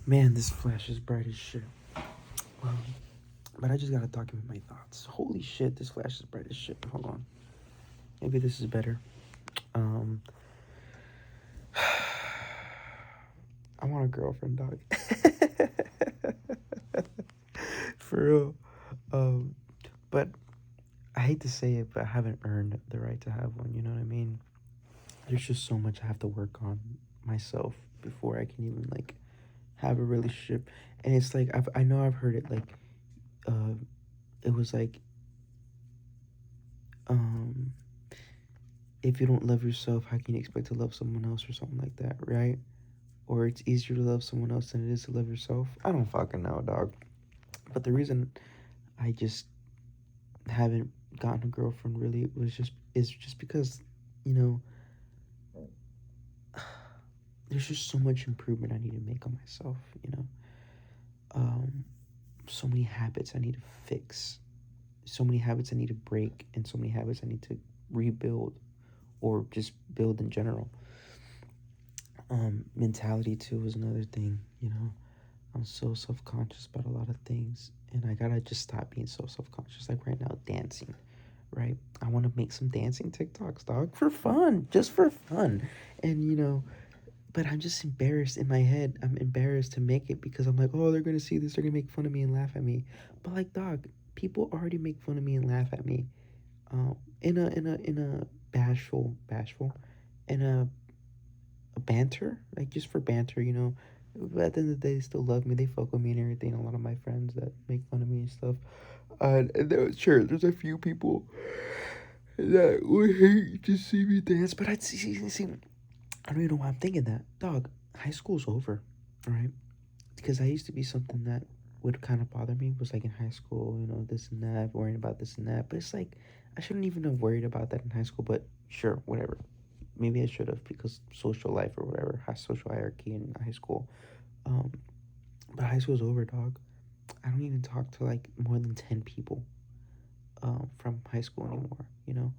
Man, this flash is bright as shit. Um, but I just gotta document my thoughts. Holy shit, this flash is bright as shit. Hold on. Maybe this is better. Um, I want a girlfriend, dog. For real. Um, but I hate to say it, but I haven't earned the right to have one. You know what I mean? There's just so much I have to work on myself before I can even like have a relationship. And it's like I know I've heard it like uh it was like um if you don't love yourself, how can you expect to love someone else or something like that, right? Or it's easier to love someone else than it is to love yourself. I don't fucking know, dog. But the reason I just haven't gotten a girlfriend really is just because, you know, there's just so much improvement I need to make on myself, you know. Um so many habits I need to fix. So many habits I need to break and so many habits I need to rebuild or just build in general. Mentality too is another thing, you know. I'm so self-conscious about a lot of things and I gotta just stop being so self-conscious. Like right now, dancing, right? I want to make some dancing TikToks, dog, for fun, just for fun. And you know, but I'm just embarrassed in my head. I'm embarrassed to make it because I'm like, oh, they're gonna see this, they're gonna make fun of me and laugh at me. But like, dog, people already make fun of me and laugh at me, in a bashful, in a banter, like just for banter, you know. But at the end of the day, they still love me. They fuck with me and everything. A lot of my friends that make fun of me and stuff. And there, sure, there's a few people that would hate to see me dance, but see, I don't even know why I'm thinking that. Dog, high school's over, right? Because I used to be something that would kind of bother me was like in high school, you know, this and that, worrying about this and that. But it's like I shouldn't even have worried about that in high school. But sure, whatever. Maybe I should have because social life or whatever has social hierarchy in high school. Um, but high school's over, dog. I don't even talk to like more than 10 people from high school anymore. You know,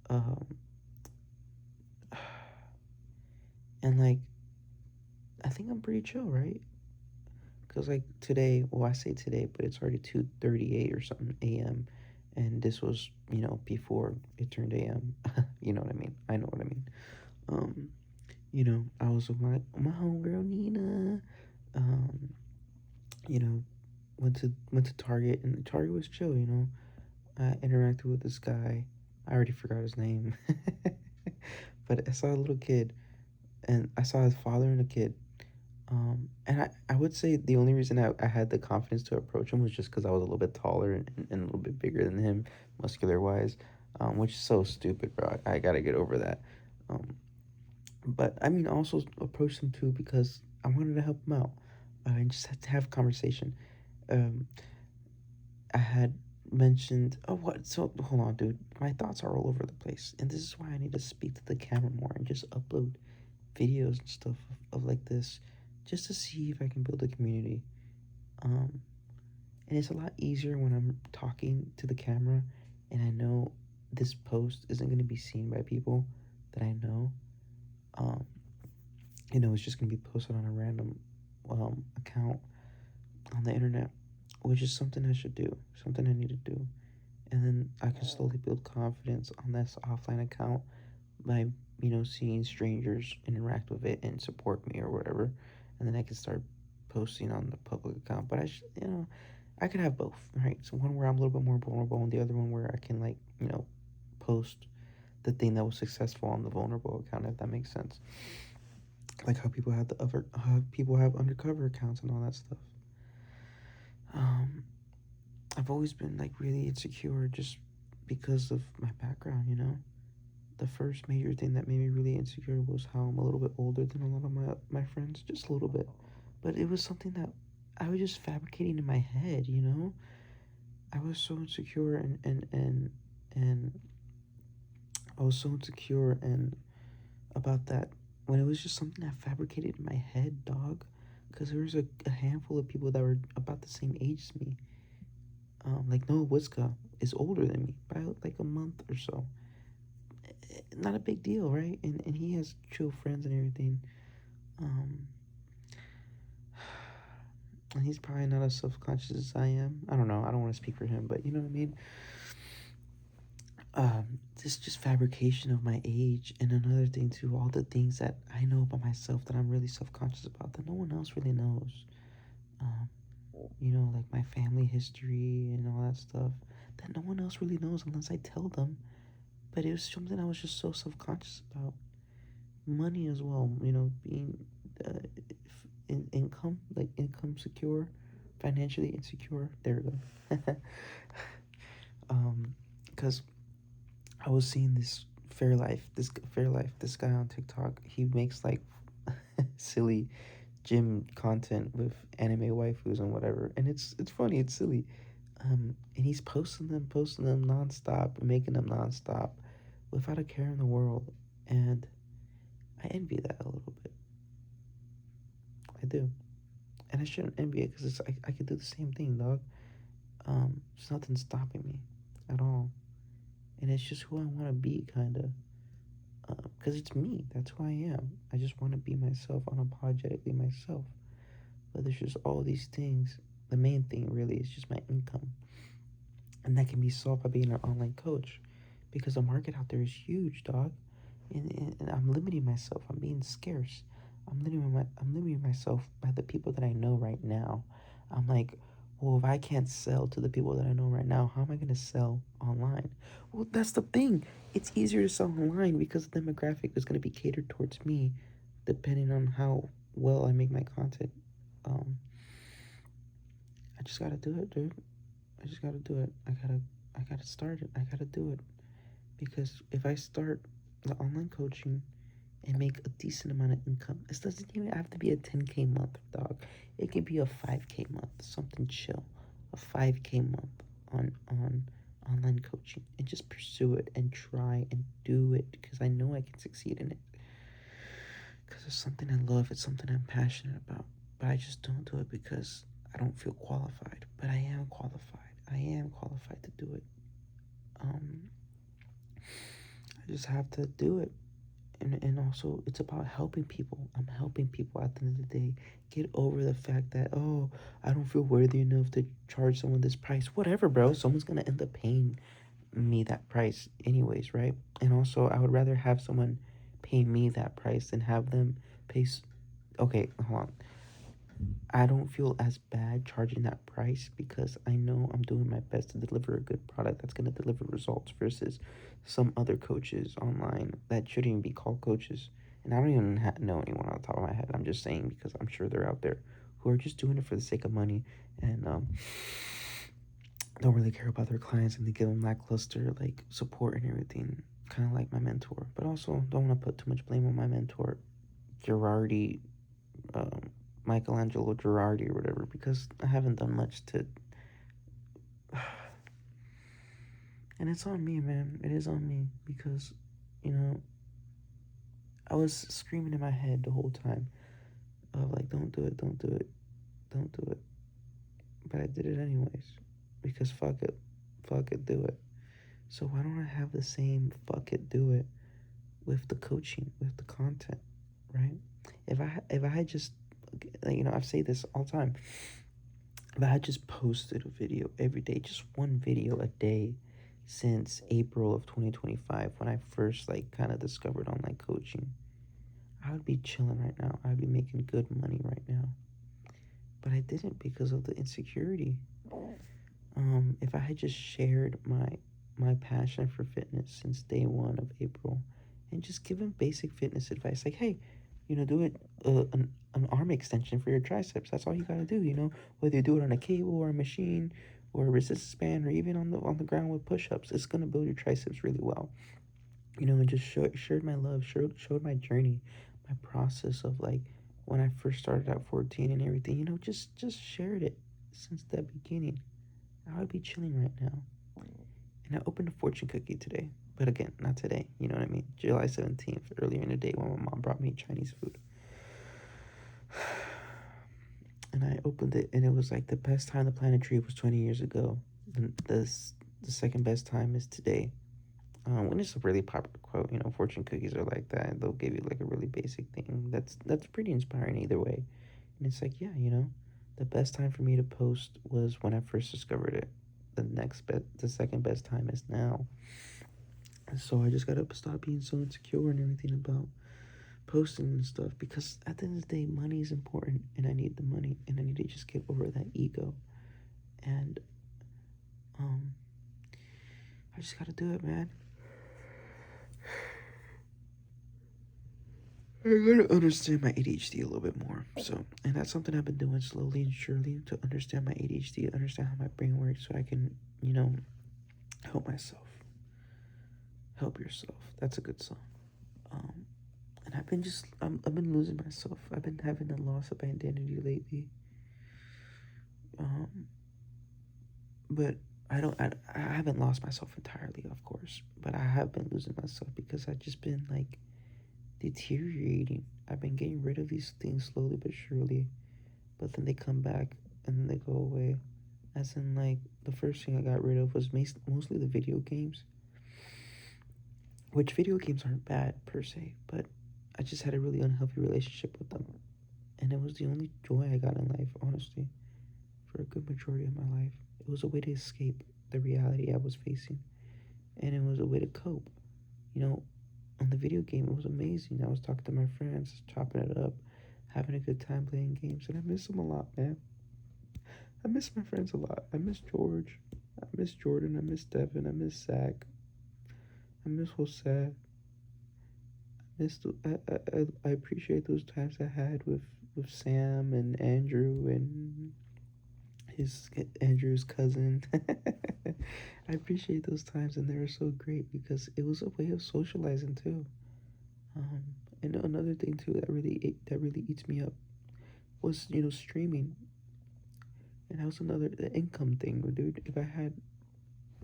um, and like I think I'm pretty chill, right? Because like today, well, I say today, but it's already 2:38 or something a.m. And this was, you know, before it turned a.m. You know what I mean? I know what I mean. Um, you know, I was with my homegirl Nina. Um, you know, went to Target and Target was chill. You know, I interacted with this guy. I already forgot his name, but I saw a little kid, and I saw his father and a kid. And I would say the only reason I had the confidence to approach him was just because I was a little bit taller and a little bit bigger than him, muscular wise, which is so stupid, bro. I gotta get over that. Um, but I mean, I also approached him too because I wanted to help him out and just had to have a conversation. Um, I had mentioned, oh, what? So hold on, dude. My thoughts are all over the place, and this is why I need to speak to the camera more and just upload videos and stuff of like this just to see if I can build a community. Um, and it's a lot easier when I'm talking to the camera and I know this post isn't going to be seen by people that I know. Um, you know, it's just going to be posted on a random account on the internet, which is something I should do, something I need to do. And then I can slowly build confidence on this offline account by, you know, seeing strangers interact with it and support me or whatever. And then I can start posting on the public account. But you know, I could have both, right? So one where I'm a little bit more vulnerable, and the other one where I can like, you know, post the thing that was successful on the vulnerable account, if that makes sense. Like how people have undercover accounts and all that stuff. Um, I've always been like really insecure just because of my background, you know. The first major thing that made me really insecure was how I'm a little bit older than a lot of my friends, just a little bit. But it was something that I was just fabricating in my head, you know? I was so insecure and I was so insecure and about that when it was just something I fabricated in my head, dog. Because there was a handful of people that were about the same age as me. Like Noah Witzka is older than me by like a month or so. Not a big deal, right? And he has chill friends and everything. Um, he's probably not as self-conscious as I am. I don't know. I don't want to speak for him, but you know what I mean? This just fabrication of my age. And another thing too, all the things that I know about myself that I'm really self-conscious about that no one else really knows. Um, like my family history and all that stuff that no one else really knows unless I tell them. But it was something I was just so self-conscious about. Money as well, being income, like income secure, financially insecure. There we go. Because I was seeing this guy on TikTok. He makes like silly gym content with anime waifus and whatever, and it's funny, it's silly. And he's posting them nonstop, and making them nonstop, without a care in the world, and I envy that a little bit. I do, and I shouldn't envy it because I could do the same thing, dog. There's nothing stopping me at all, and it's just who I want to be, kind of. Because it's me. That's who I am. I just want to be myself, unapologetically myself. But there's just all these things. The main thing really is just my income, and that can be solved by being an online coach, because the market out there is huge, dog. And I'm limiting myself. I'm being scarce. I'm limiting myself by the people that I know right now. I'm like, well, if I can't sell to the people that I know right now, how am I going to sell online? Well, that's the thing. It's easier to sell online because the demographic is going to be catered towards me, depending on how well I make my content. Um, I just gotta do it, dude. I just gotta do it. I gotta start it. I gotta do it. Because if I start the online coaching and make a decent amount of income, this doesn't even have to be a 10K month, dog. It could be a 5K month, something chill. A 5K month on online coaching, and just pursue it and try and do it, because I know I can succeed in it. Because it's something I love, it's something I'm passionate about. But I just don't do it because I don't feel qualified. But I am qualified. I am qualified to do it. I just have to do it. And also, it's about helping people. I'm helping people at the end of the day get over the fact that, oh, I don't feel worthy enough to charge someone this price. Whatever, bro. Someone's going to end up paying me that price anyways, right? And also, I would rather have someone pay me that price than have them pay. Okay, hold on. I don't feel as bad charging that price because I know I'm doing my best to deliver a good product that's going to deliver results, versus some other coaches online that shouldn't even be called coaches. And I don't even know anyone on the top of my head. I'm just saying because I'm sure they're out there who are just doing it for the sake of money, and don't really care about their clients, and they give them lackluster like support and everything, kind of like my mentor. But also, don't want to put too much blame on my mentor, Girardi, um, Michelangelo Girardi or whatever, because I haven't done much to. And it's on me, man. It is on me because, you know, I was screaming in my head the whole time of like, don't do it, don't do it, don't do it. But I did it anyways because fuck it, do it. So why don't I have the same fuck it, do it with the coaching, with the content, right? If I had just, like, I say this all the time. If I had just posted a video every day, just one video a day, since April of 2025, when I first like kind of discovered online coaching, I would be chilling right now. I'd be making good money right now. But I didn't because of the insecurity. If I had just shared my passion for fitness since day one of April, and just given basic fitness advice, like, hey, do it an arm extension for your triceps. That's all you gotta do. Whether you do it on a cable or a machine or a resistance band, or even on the ground with push-ups, it's gonna build your triceps really well. And just shared my love, showed my journey, my process of like when I first started at 14 and everything. Just shared it since the beginning. I would be chilling right now. And I opened a fortune cookie today. But again, not today. You know what I mean? July 17th, earlier in the day, when my mom brought me Chinese food. And I opened it, and it was like the best time to plant a tree was 20 years ago. The second best time is today. When it's a really popular quote, fortune cookies are like that. They'll give you like a really basic thing. That's pretty inspiring either way. And it's like, yeah, The best time for me to post was when I first discovered it. The second best time is now. So I just gotta stop being so insecure and everything about posting and stuff, because at the end of the day, money is important and I need the money and I need to just get over that ego. And um I just gotta do it, man. I gotta understand my ADHD a little bit more. So, and that's something I've been doing slowly and surely, to understand my ADHD, understand how my brain works, so I can, help myself. Help yourself. That's a good song. Um, and I've been losing myself. I've been having a loss of identity lately. Um, but I haven't lost myself entirely, of course, but I have been losing myself because I've just been like deteriorating. I've been getting rid of these things slowly but surely, but then they come back and then they go away. As in, like, the first thing I got rid of was mostly the video games, which video games aren't bad per se, but I just had a really unhealthy relationship with them. And it was the only joy I got in life, honestly, for a good majority of my life. It was a way to escape the reality I was facing, and it was a way to cope. You know, on the video game, it was amazing. I was talking to my friends, chopping it up, having a good time playing games, and I miss them a lot, man. I miss my friends a lot. I miss George. I miss Jordan. I miss Devin. I miss Zach. I miss Jose. I appreciate those times I had with Sam and Andrew and his Andrew's cousin. I appreciate those times, and they were so great because it was a way of socializing too. Um, and another thing too that really eats me up was, streaming, and that was another income thing, dude. If I had,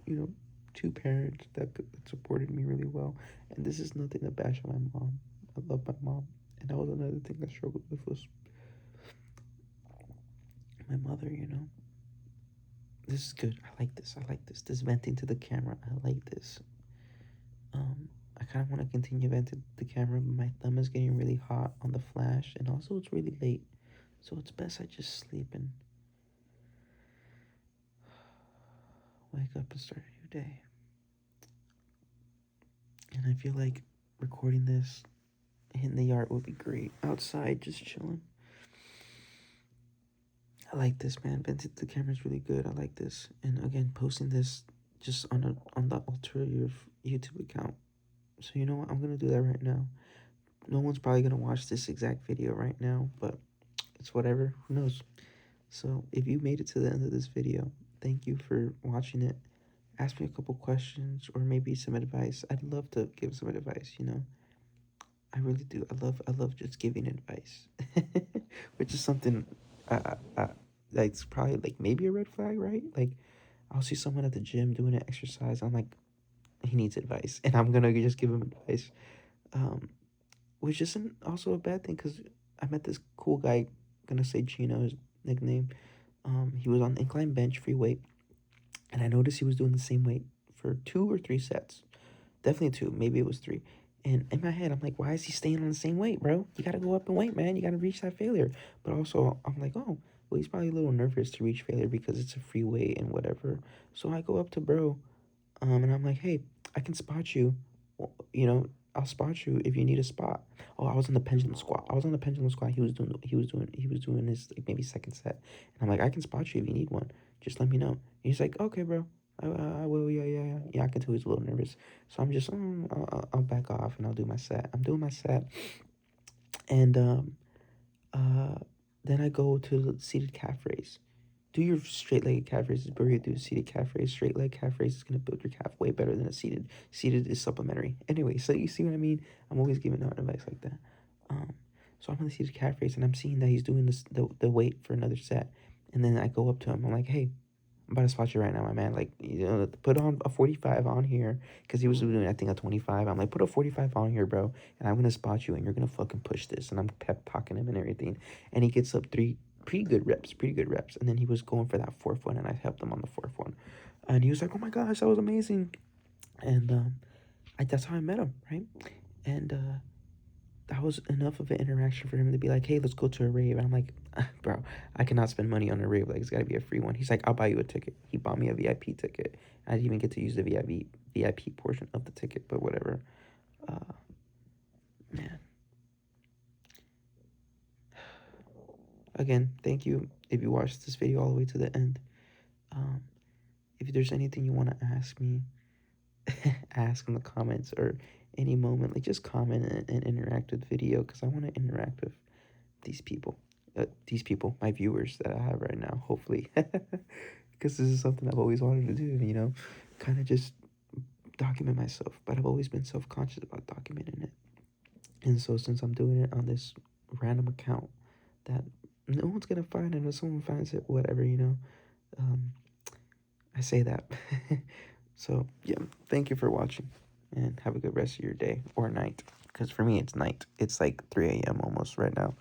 you know two parents that supported me really well, and this is nothing to bash on my mom. I love my mom, and that was another thing I struggled with, was my mother. This is good. I like this. I like this. This venting to the camera. I like this. I kind of want to continue venting to the camera, but my thumb is getting really hot on the flash, and also it's really late, so it's best I just sleep and wake up and start a new day. And I feel like recording this in the yard would be great. Outside, just chilling. I like this, man. Vented the camera is really good. I like this. And again, posting this just on the alternative YouTube account. So you know what? I'm gonna do that right now. No one's probably gonna watch this exact video right now, but it's whatever. Who knows? So if you made it to the end of this video, thank you for watching it. Ask me a couple questions or maybe some advice. I'd love to give some advice. I really do. I love just giving advice, which is something that's probably like maybe a red flag, right? Like, I'll see someone at the gym doing an exercise. I'm like, he needs advice, and I'm gonna just give him advice, um, which isn't also a bad thing, because I met this cool guy. Gonna say Gino, his nickname. He was on the incline bench, free weight, and I noticed he was doing the same weight for 2 or 3 sets. Definitely two, maybe it was three. And in my head, I'm like, why is he staying on the same weight, bro? You gotta go up in weight, man. You gotta reach that failure. But also, I'm like, oh, well, he's probably a little nervous to reach failure because it's a free weight and whatever. So I go up to bro, and I'm like, hey, I can spot you. Well, I'll spot you if you need a spot. Oh, I was on the pendulum squat. I was on the pendulum squat. He was doing his, like, maybe second set. And I'm like, I can spot you if you need one. Just let me know. And he's like, okay, bro. I will, yeah, yeah, yeah. Yeah, I can tell he's a little nervous. So I'm just, I'll back off and I'll do my set. I'm doing my set. And uh, then I go to the seated calf raise. Do your straight legged calf raises before you do seated calf raise. Straight leg calf raise is going to build your calf way better than a seated. Seated is supplementary. Anyway, so you see what I mean? I'm always giving out advice like that. Um, so I'm on the seated calf raise, and I'm seeing that he's doing the weight for another set. And then I go up to him. I'm like, hey, I'm about to spot you right now, my man. Like, put on a 45 on here, because he was doing, I think, a 25. I'm like, put a 45 on here, bro, and I'm gonna spot you, and you're gonna fucking push this. And I'm pep talking him and everything, and he gets up three pretty good reps, and then he was going for that fourth one, and I helped him on the fourth one, and he was like, oh my gosh, that was amazing. And that's how I met him, right? And that was enough of an interaction for him to be like, hey, let's go to a rave. And I'm like, bro, I cannot spend money on a rave. Like, it's got to be a free one. He's like, I'll buy you a ticket. He bought me a VIP ticket. I didn't even get to use the VIP portion of the ticket, but whatever. Man. Again, thank you if you watched this video all the way to the end. If there's anything you want to ask me, ask in the comments, or any moment, like, just comment and interact with the video, because I want to interact with these people. My viewers that I have right now, hopefully. Because this is something I've always wanted to do, kind of just document myself. But I've always been self-conscious about documenting it. And so since I'm doing it on this random account that no one's gonna find it, if someone finds it, whatever, I say that. So yeah, thank you for watching, and have a good rest of your day or night, because for me it's night. It's like 3 a.m. almost right now.